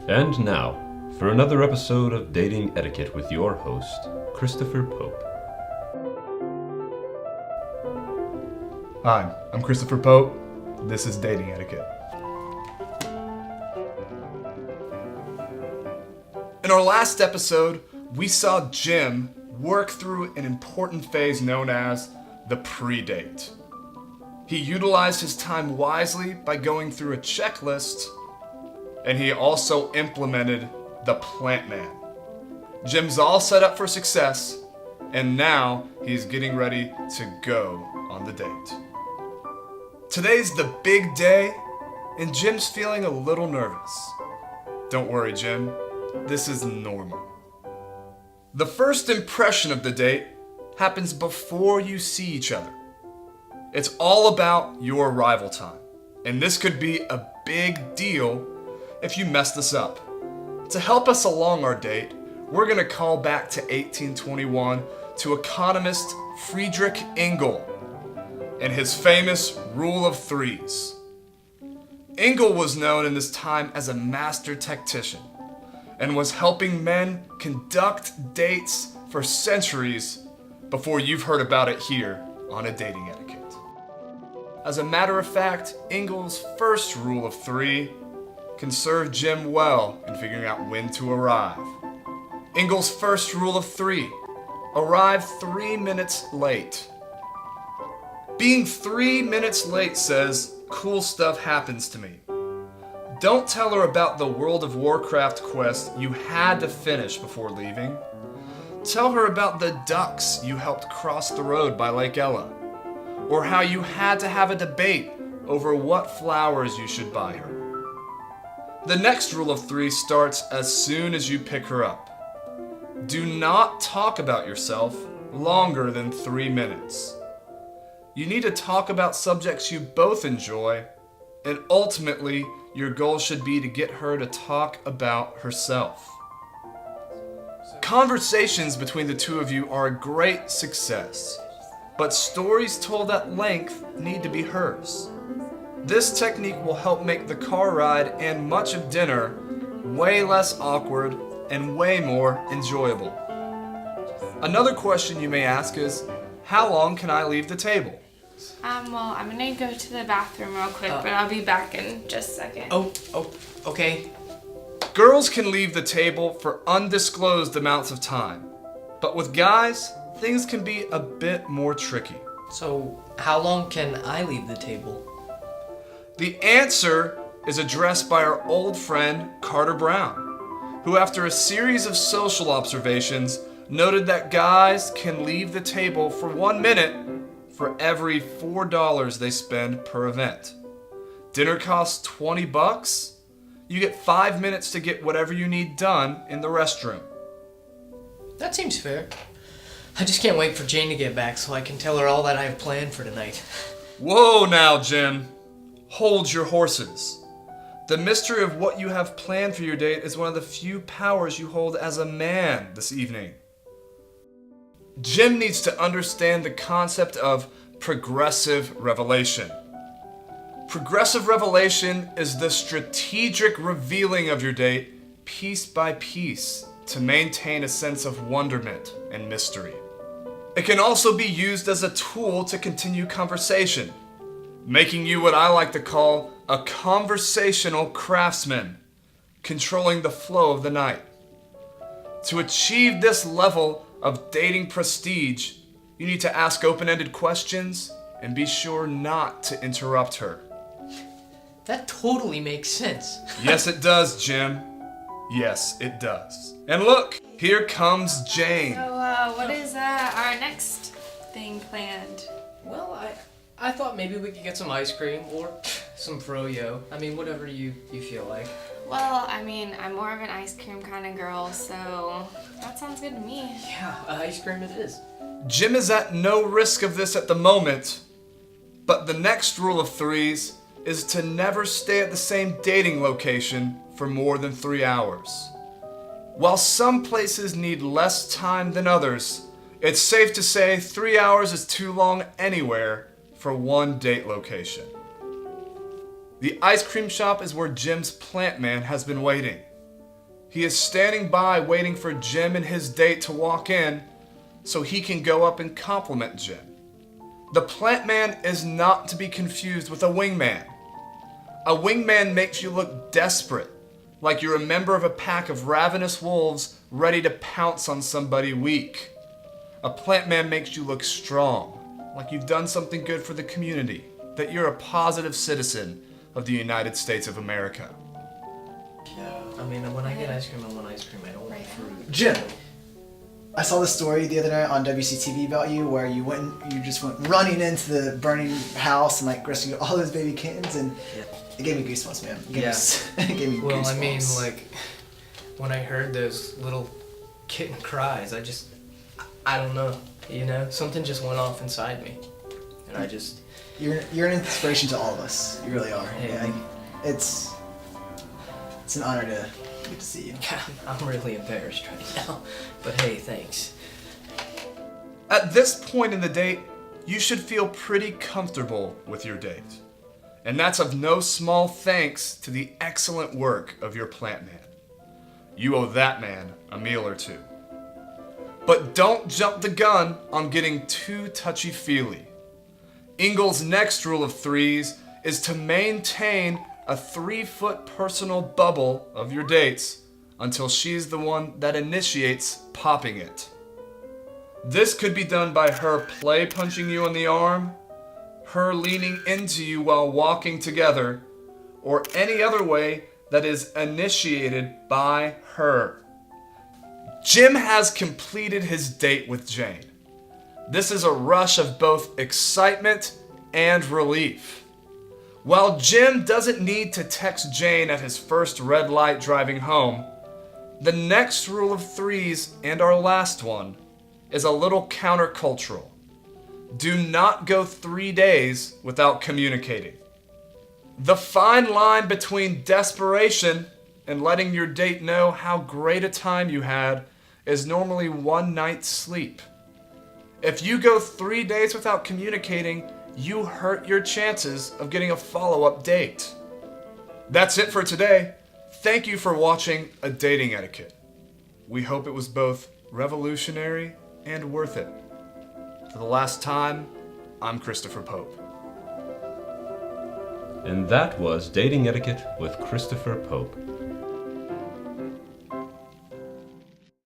And now, for another episode of Dating Etiquette with your host, Christopher Pope. Hi, I'm Christopher Pope. This is Dating Etiquette. In our last episode, we saw Jim work through an important phase known as the pre-date. He utilized his time wisely by going through a checklist, and he also implemented the Plant Man. Jim's all set up for success, and now he's getting ready to go on the date. Today's the big day, and Jim's feeling a little nervous. Don't worry, Jim. This is normal. The first impression of the date happens before you see each other. It's all about your arrival time, and this could be a big deal if you mess this up. To help us along our date, we're going to call back to 1821 to economist Friedrich Engel and his famous rule of threes. Engel was known in this time as a master tactician and was helping men conduct dates for centuries before you've heard about it here on A Dating Etiquette. As a matter of fact, Engel's first rule of three can serve Jim well in figuring out when to arrive. Engel's first rule of three: arrive 3 minutes late. Being 3 minutes late says, cool stuff happens to me. Don't tell her about the World of Warcraft quest you had to finish before leaving. Tell her about the ducks you helped cross the road by Lake Ella, or how you had to have a debate over what flowers you should buy her. The next rule of three starts as soon as you pick her up. Do not talk about yourself longer than 3 minutes. You need to talk about subjects you both enjoy, and ultimately, your goal should be to get her to talk about herself. Conversations between the two of you are a great success, but stories told at length need to be hers. This technique will help make the car ride and much of dinner way less awkward and way more enjoyable. Another question you may ask is, how long can I leave the table? Well, I'm gonna go to the bathroom real quick, but I'll be back in just a second. Okay. Girls can leave the table for undisclosed amounts of time, but with guys, things can be a bit more tricky. So, how long can I leave the table? The answer is addressed by our old friend Carter Brown, who after a series of social observations noted that guys can leave the table for 1 minute for every $4 they spend per event. Dinner costs $20. You get 5 minutes to get whatever you need done in the restroom. That seems fair. I just can't wait for Jane to get back so I can tell her all that I have planned for tonight. Whoa now, Jim. Hold your horses. The mystery of what you have planned for your date is one of the few powers you hold as a man this evening. Jim needs to understand the concept of progressive revelation. Progressive revelation is the strategic revealing of your date piece by piece to maintain a sense of wonderment and mystery. It can also be used as a tool to continue conversation, making you what I like to call a conversational craftsman, controlling the flow of the night. To achieve this level of dating prestige, you need to ask open-ended questions and be sure not to interrupt her. That totally makes sense. Yes, it does, Jim. Yes, it does. And look, here comes Jane. So, what is our next thing planned? Well, I thought maybe we could get some ice cream or some froyo. I mean, whatever you feel like. Well, I mean, I'm more of an ice cream kind of girl, so that sounds good to me. Yeah, ice cream it is. Jim is at no risk of this at the moment, but the next rule of threes is to never stay at the same dating location for more than 3 hours. While some places need less time than others, it's safe to say 3 hours is too long anywhere for one date location. The ice cream shop is where Jim's plant man has been waiting. He is standing by waiting for Jim and his date to walk in so he can go up and compliment Jim. The plant man is not to be confused with a wingman. A wingman makes you look desperate, like you're a member of a pack of ravenous wolves ready to pounce on somebody weak. A plant man makes you look strong, like you've done something good for the community, that you're a positive citizen of the United States of America. I mean, when I get ice cream, I want ice cream. I don't want fruit. Jim, I saw this story the other night on WCTV about you, where you just went running into the burning house and like rescued all those baby kittens, and it gave me goosebumps, man. It gave me Well, goosebumps. I mean, like, when I heard those little kitten cries, I don't know, something just went off inside me, and I just. You're an inspiration to all of us. You really are. Hey. Yeah, it's an honor to get to see you. I'm really embarrassed right now, but hey, thanks. At this point in the date, you should feel pretty comfortable with your date. And that's of no small thanks to the excellent work of your plant man. You owe that man a meal or two. But don't jump the gun on getting too touchy-feely. Ingalls' next rule of threes is to maintain a 3-foot personal bubble of your dates until she's the one that initiates popping it. This could be done by her play punching you on the arm, her leaning into you while walking together, or any other way that is initiated by her. Jim has completed his date with Jane. This is a rush of both excitement and relief. While Jim doesn't need to text Jane at his first red light driving home, the next rule of threes, and our last one, is a little countercultural. Do not go 3 days without communicating. The fine line between desperation and letting your date know how great a time you had is normally 1 night's sleep. If you go 3 days without communicating, you hurt your chances of getting a follow-up date. That's it for today. Thank you for watching A Dating Etiquette. We hope it was both revolutionary and worth it. For the last time, I'm Christopher Pope. And that was Dating Etiquette with Christopher Pope.